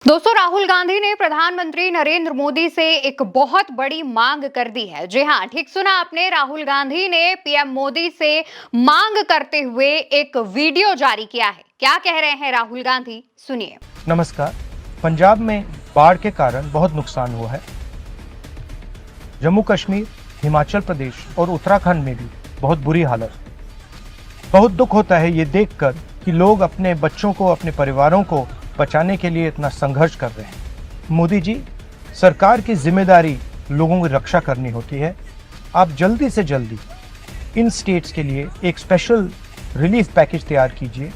दोस्तों, राहुल गांधी ने प्रधानमंत्री नरेंद्र मोदी से एक बहुत बड़ी मांग कर दी है। जी हां, ठीक सुना आपने। राहुल गांधी ने पीएम मोदी से मांग करते हुए एक वीडियो जारी किया है। क्या कह रहे हैं राहुल गांधी, सुनिए। नमस्कार। पंजाब में बाढ़ के कारण बहुत नुकसान हुआ है। जम्मू कश्मीर, हिमाचल प्रदेश और उत्तराखंड में भी बहुत बुरी हालत है। बहुत दुख होता है ये देखकर कि लोग अपने बच्चों को, अपने परिवारों को बचाने के लिए इतना संघर्ष कर रहे हैं। मोदी जी, सरकार की जिम्मेदारी लोगों की रक्षा करनी होती है। आप जल्दी से जल्दी इन स्टेट्स के लिए एक स्पेशल रिलीफ पैकेज तैयार कीजिए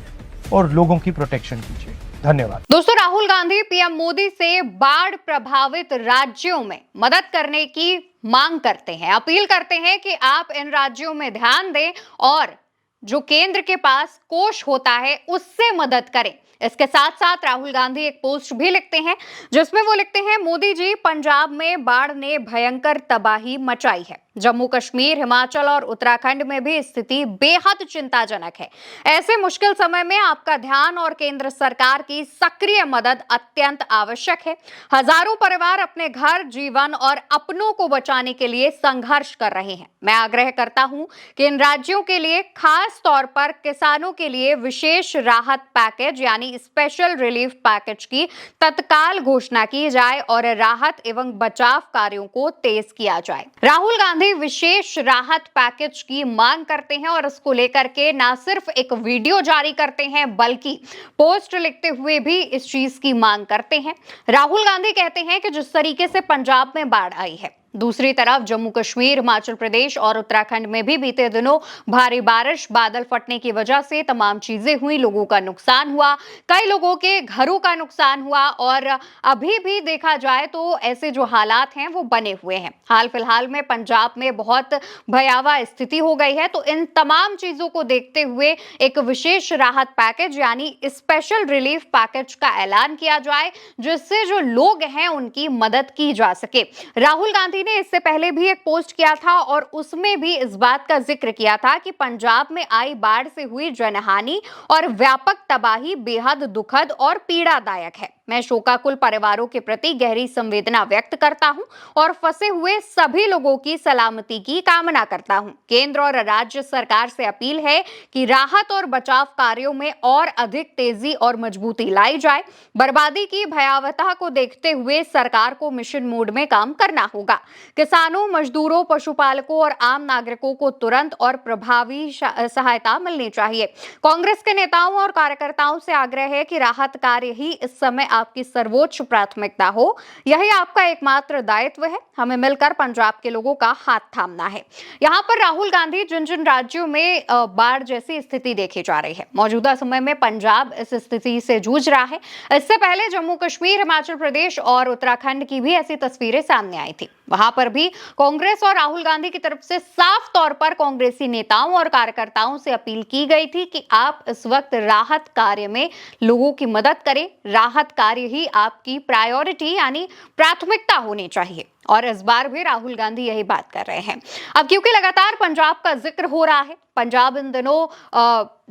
और लोगों की प्रोटेक्शन कीजिए। धन्यवाद। दोस्तों, राहुल गांधी पीएम मोदी से बाढ़ प्रभावित राज्यों में मदद करने की मांग करते हैं, अपील करते हैं कि आप इन राज्यों में ध्यान दें और जो केंद्र के पास कोष होता है उससे मदद करें। इसके साथ साथ राहुल गांधी एक पोस्ट भी लिखते हैं जिसमें वो लिखते हैं, मोदी जी, पंजाब में बाढ़ ने भयंकर तबाही मचाई है। जम्मू कश्मीर, हिमाचल और उत्तराखंड में भी स्थिति बेहद चिंताजनक है। ऐसे मुश्किल समय में आपका ध्यान और केंद्र सरकार की सक्रिय मदद अत्यंत आवश्यक है। हजारों परिवार अपने घर, जीवन और अपनों को बचाने के लिए संघर्ष कर रहे हैं। मैं आग्रह करता हूं कि इन राज्यों के लिए, खास तौर पर किसानों के लिए, विशेष राहत पैकेज यानी स्पेशल रिलीफ पैकेज की तत्काल घोषणा की जाए और राहत एवं बचाव कार्यों को तेज किया जाए। राहुल गांधी विशेष राहत पैकेज की मांग करते हैं और इसको लेकर के ना सिर्फ एक वीडियो जारी करते हैं बल्कि पोस्ट लिखते हुए भी इस चीज की मांग करते हैं। राहुल गांधी कहते हैं कि जिस तरीके से पंजाब में बाढ़ आई है, दूसरी तरफ जम्मू कश्मीर, हिमाचल प्रदेश और उत्तराखंड में भी बीते दिनों भारी बारिश, बादल फटने की वजह से तमाम चीजें हुई, लोगों का नुकसान हुआ, कई लोगों के घरों का नुकसान हुआ और अभी भी देखा जाए तो ऐसे जो हालात हैं वो बने हुए हैं। हाल फिलहाल में पंजाब में बहुत भयावह स्थिति हो गई है। तो इन तमाम चीजों को देखते हुए एक विशेष राहत पैकेज यानी स्पेशल रिलीफ पैकेज का ऐलान किया जाए, जिससे जो लोग हैं उनकी मदद की जा सके। राहुल गांधी ने इससे पहले भी एक पोस्ट किया था और उसमें भी इस बात का जिक्र किया था कि पंजाब में आई बाढ़ से हुई जनहानि और व्यापक तबाही बेहद दुखद और पीड़ादायक है। मैं शोकाकुल परिवारों के प्रति गहरी संवेदना व्यक्त करता हूं और फंसे हुए सभी लोगों की सलामती की कामना करता हूं। केंद्र और राज्य सरकार से अपील है कि राहत और बचाव कार्यों में और अधिक तेजी और मजबूती लाई जाए। बर्बादी की भयावहता को देखते हुए सरकार को मिशन मोड में काम करना होगा। किसानों, मजदूरों, पशुपालकों और आम नागरिकों को तुरंत और प्रभावी सहायता मिलनी चाहिए। कांग्रेस के नेताओं और कार्यकर्ताओं से आग्रह है कि राहत कार्य ही इस समय आपकी सर्वोच्च प्राथमिकता हो। यही आपका एकमात्र दायित्व है। हमें मिलकर पंजाब के लोगों का हाथ थामना है। यहाँ पर राहुल गांधी जिन जिन राज्यों में बाढ़ जैसी स्थिति देखी जा रही है, मौजूदा समय में पंजाब इस स्थिति से जूझ रहा है। इससे पहले जम्मू कश्मीर, हिमाचल प्रदेश और उत्तराखंड की भी ऐसी तस्वीरें सामने आई थी। वहां पर भी कांग्रेस और राहुल गांधी की तरफ से साफ तौर पर कांग्रेसी नेताओं और कार्यकर्ताओं से अपील की गई थी कि आप इस वक्त राहत कार्य में लोगों की मदद करें। राहत कार्य ही आपकी प्रायोरिटी यानी प्राथमिकता होनी चाहिए और इस बार भी राहुल गांधी यही बात कर रहे हैं। अब क्योंकि लगातार पंजाब का जिक्र हो रहा है, पंजाब इन दिनों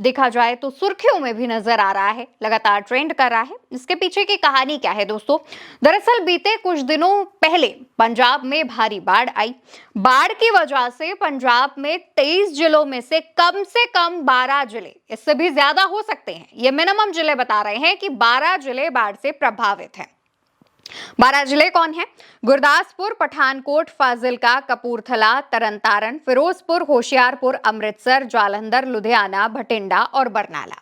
देखा जाए तो सुर्खियों में भी नजर आ रहा है, लगातार ट्रेंड कर रहा है। इसके पीछे की कहानी क्या है दोस्तों? दरअसल बीते कुछ दिनों पहले पंजाब में भारी बाढ़ आई। बाढ़ की वजह से पंजाब में 23 जिलों में से कम 12 जिले, इससे भी ज्यादा हो सकते हैं, ये मिनिमम जिले बता रहे हैं कि 12 जिले बाढ़ से प्रभावित हैं। 12 जिले कौन है? गुरदासपुर, पठानकोट, फाजिल्का, कपूरथला, तरनतारन, फिरोजपुर, होशियारपुर, अमृतसर, जालंधर, लुधियाना, भटिंडा और बरनाला।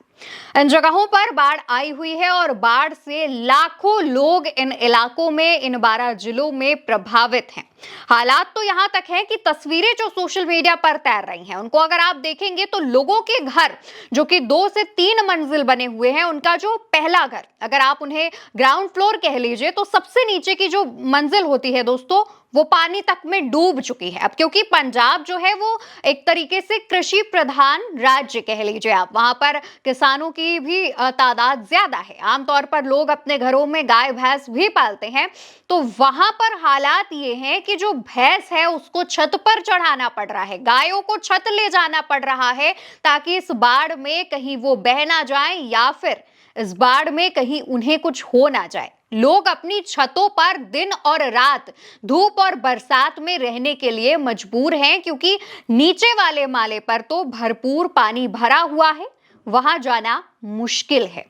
इन जगहों पर बाढ़ आई हुई है और बाढ़ से लाखों लोग इन इलाकों में, इन 12 जिलों में प्रभावित हैं। हालात तो यहां तक है कि तस्वीरें जो सोशल मीडिया पर तैर रही हैं, उनको अगर आप देखेंगे तो लोगों के घर जो कि 2 से 3 मंजिल बने हुए हैं, उनका जो पहला घर, अगर आप उन्हें ग्राउंड फ्लोर कह लीजिए, तो सबसे नीचे की जो मंजिल होती है दोस्तों, वो पानी तक में डूब चुकी है। अब क्योंकि पंजाब जो है वो एक तरीके से कृषि प्रधान राज्य कह लीजिए आप, वहां पर किसानों की भी तादाद ज्यादा है। आमतौर पर लोग अपने घरों में गाय भैंस भी पालते हैं। तो वहां पर हालात ये हैं कि जो भैंस है उसको छत पर चढ़ाना पड़ रहा है, गायों को छत ले जाना पड़ रहा है ताकि इस बाढ़ में कहीं वो बह ना जाए या फिर इस बाढ़ में कहीं उन्हें कुछ हो ना जाए। लोग अपनी छतों पर दिन और रात धूप और बरसात में रहने के लिए मजबूर हैं, क्योंकि नीचे वाले माले पर तो भरपूर पानी भरा हुआ है, वहां जाना मुश्किल है।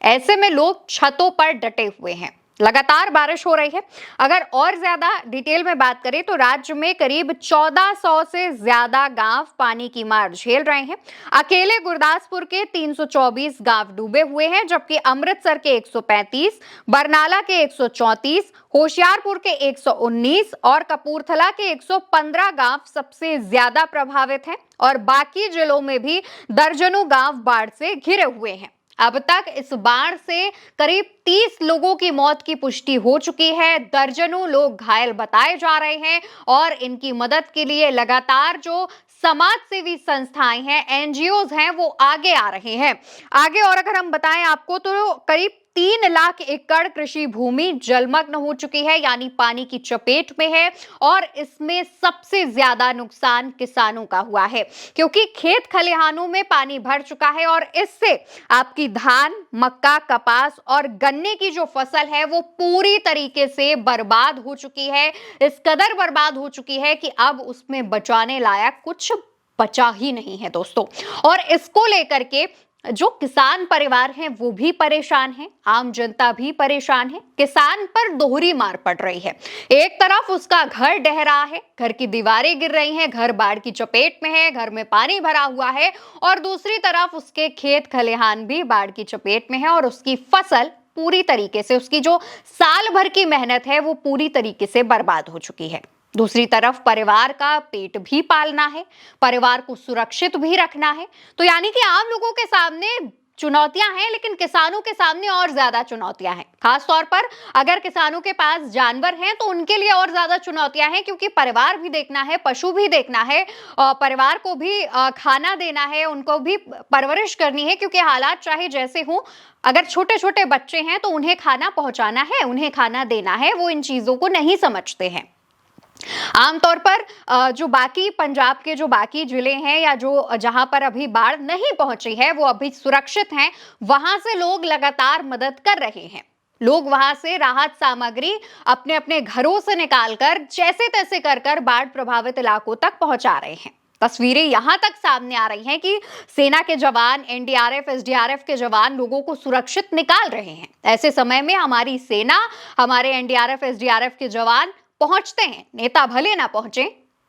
ऐसे में लोग छतों पर डटे हुए हैं। लगातार बारिश हो रही है। अगर और ज्यादा डिटेल में बात करें तो राज्य में करीब 1400 से ज्यादा गांव पानी की मार झेल रहे हैं। अकेले गुरदासपुर के 324 गांव डूबे हुए हैं, जबकि अमृतसर के 135, बरनाला के 134, होशियारपुर के 119 और कपूरथला के 115 गांव सबसे ज्यादा प्रभावित हैं और बाकी जिलों में भी दर्जनों गांव बाढ़ से घिरे हुए हैं। अब तक इस बाढ़ से करीब 30 लोगों की मौत की पुष्टि हो चुकी है। दर्जनों लोग घायल बताए जा रहे हैं और इनकी मदद के लिए लगातार जो समाज सेवी संस्थाएं हैं, एनजीओज हैं, वो आगे आ रहे हैं। आगे और अगर हम बताएं आपको तो करीब 3 लाख एकड़ कृषि भूमि जलमग्न हो चुकी है, यानी पानी की चपेट में है। और इसमें सबसे ज्यादा नुकसान किसानों का हुआ है, क्योंकि खेत खलिहानों में पानी भर चुका है और इससे आपकी धान, मक्का, कपास और गन्ने की जो फसल है वो पूरी तरीके से बर्बाद हो चुकी है। इस कदर बर्बाद हो चुकी है कि अब उसमें बचाने लायक कुछ बचा ही नहीं है दोस्तों। और इसको लेकर के जो किसान परिवार हैं वो भी परेशान हैं, आम जनता भी परेशान है। किसान पर दोहरी मार पड़ रही है। एक तरफ उसका घर ढह रहा है, घर की दीवारें गिर रही हैं, घर बाढ़ की चपेट में है, घर में पानी भरा हुआ है, और दूसरी तरफ उसके खेत खलिहान भी बाढ़ की चपेट में है और उसकी फसल पूरी तरीके से, उसकी जो साल भर की मेहनत है वो पूरी तरीके से बर्बाद हो चुकी है। दूसरी तरफ परिवार का पेट भी पालना है, परिवार को सुरक्षित भी रखना है। तो यानी कि आम लोगों के सामने चुनौतियां हैं, लेकिन किसानों के सामने और ज्यादा चुनौतियां हैं। खास तौर पर अगर किसानों के पास जानवर हैं तो उनके लिए और ज्यादा चुनौतियां हैं, क्योंकि परिवार भी देखना है, पशु भी देखना है, और परिवार को भी खाना देना है, उनको भी परवरिश करनी है, क्योंकि हालात चाहे जैसे हों, अगर छोटे छोटे बच्चे हैं तो उन्हें खाना पहुंचाना है, उन्हें खाना देना है। वो इन चीजों को नहीं समझते हैं। आमतौर पर जो बाकी पंजाब के जो बाकी जिले हैं या जो जहां पर अभी बाढ़ नहीं पहुंची है वो अभी सुरक्षित हैं, वहां से लोग लगातार मदद कर रहे हैं। लोग वहां से राहत सामग्री अपने अपने घरों से निकालकर जैसे तैसे कर बाढ़ प्रभावित इलाकों तक पहुंचा रहे हैं। तस्वीरें यहां तक सामने आ रही हैं कि सेना के जवान, एनडीआरएफ, एसडीआरएफ के जवान लोगों को सुरक्षित निकाल रहे हैं। ऐसे समय में हमारी सेना, हमारे एनडीआरएफ, एसडीआरएफ के जवान पहुंचते हैं। नेता भले ना पहुंचे,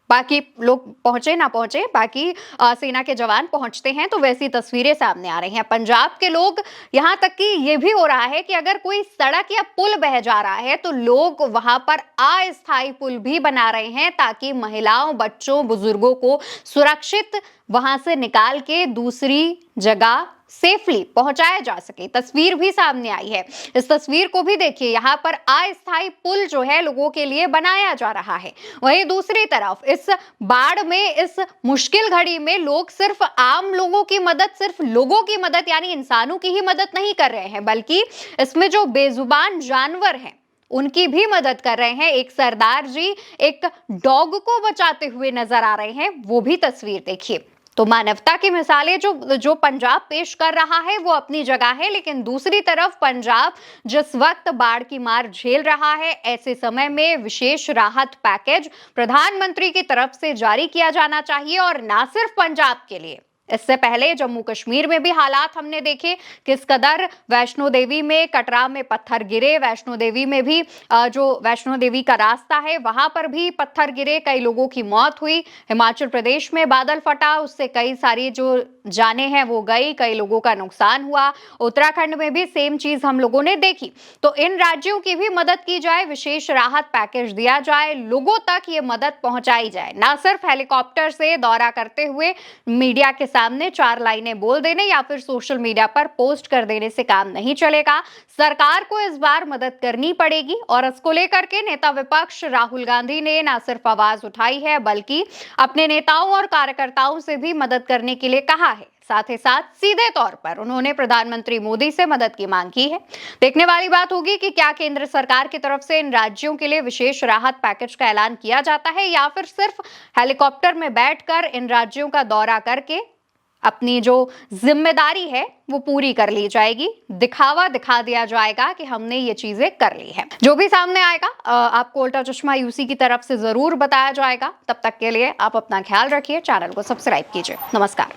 बाकी लोग पहुंचे ना पहुंचे, बाकी सेना के जवान पहुंचते हैं। तो वैसी तस्वीरें सामने आ रही हैं। पंजाब के लोग, यहां तक कि ये भी हो रहा है कि अगर कोई सड़क या पुल बह जा रहा है तो लोग वहां पर अस्थायी पुल भी बना रहे हैं, ताकि महिलाओं, बच्चों, बुजुर्गों को सुरक्षित वहां से निकाल के दूसरी जगह सेफली पहुंचाया जा सके। तस्वीर भी सामने आई है, इस तस्वीर को भी देखिए। यहाँ पर अस्थायी पुल जो है लोगों के लिए बनाया जा रहा है। वहीं दूसरी तरफ इस बाढ़ में, इस मुश्किल घड़ी में लोग सिर्फ आम लोगों की मदद, सिर्फ लोगों की मदद यानी इंसानों की ही मदद नहीं कर रहे हैं, बल्कि इसमें जो बेजुबान जानवर हैं उनकी भी मदद कर रहे हैं। एक सरदार जी एक डॉग को बचाते हुए नजर आ रहे हैं, वो भी तस्वीर देखिए। तो मानवता की मिसालें जो पंजाब पेश कर रहा है वो अपनी जगह है, लेकिन दूसरी तरफ पंजाब जिस वक्त बाढ़ की मार झेल रहा है, ऐसे समय में विशेष राहत पैकेज प्रधानमंत्री की तरफ से जारी किया जाना चाहिए। और ना सिर्फ पंजाब के लिए, इससे पहले जम्मू कश्मीर में भी हालात हमने देखे किस कदर। वैष्णो देवी में, कटरा में पत्थर गिरे, वैष्णो देवी में भी जो वैष्णो देवी का रास्ता है वहां पर भी पत्थर गिरे, कई लोगों की मौत हुई। हिमाचल प्रदेश में बादल फटा, उससे कई सारी जो जाने हैं वो गई, कई लोगों का नुकसान हुआ। उत्तराखंड में भी सेम चीज हम लोगों ने देखी। तो इन राज्यों की भी मदद की जाए, विशेष राहत पैकेज दिया जाए, लोगों तक ये मदद पहुंचाई जाए। ना सिर्फ हेलीकॉप्टर से दौरा करते हुए मीडिया के सामने 4 लाइनें बोल देने या फिर सोशल मीडिया पर पोस्ट कर देने से काम नहीं चलेगा। सरकार को इस बार मदद करनी पड़ेगी। और इसको लेकर के नेता विपक्ष राहुल गांधी ने ना सिर्फ आवाज उठाई है, बल्कि अपने नेताओं और कार्यकर्ताओं से भी मदद करने के लिए कहा है। साथ ही साथ सीधे तौर पर उन्होंने प्रधानमंत्री मोदी से मदद की मांग की है। देखने वाली बात होगी कि क्या केंद्र सरकार की तरफ से इन राज्यों के लिए विशेष राहत पैकेज का ऐलान किया जाता है, या फिर सिर्फ हेलीकॉप्टर में बैठकर इन राज्यों का दौरा करके अपनी जो जिम्मेदारी है वो पूरी कर ली जाएगी, दिखावा दिखा दिया जाएगा कि हमने ये चीजें कर ली है। जो भी सामने आएगा आपको उल्टा चश्मा यूसी की तरफ से जरूर बताया जाएगा। तब तक के लिए आप अपना ख्याल रखिए, चैनल को सब्सक्राइब कीजिए। नमस्कार।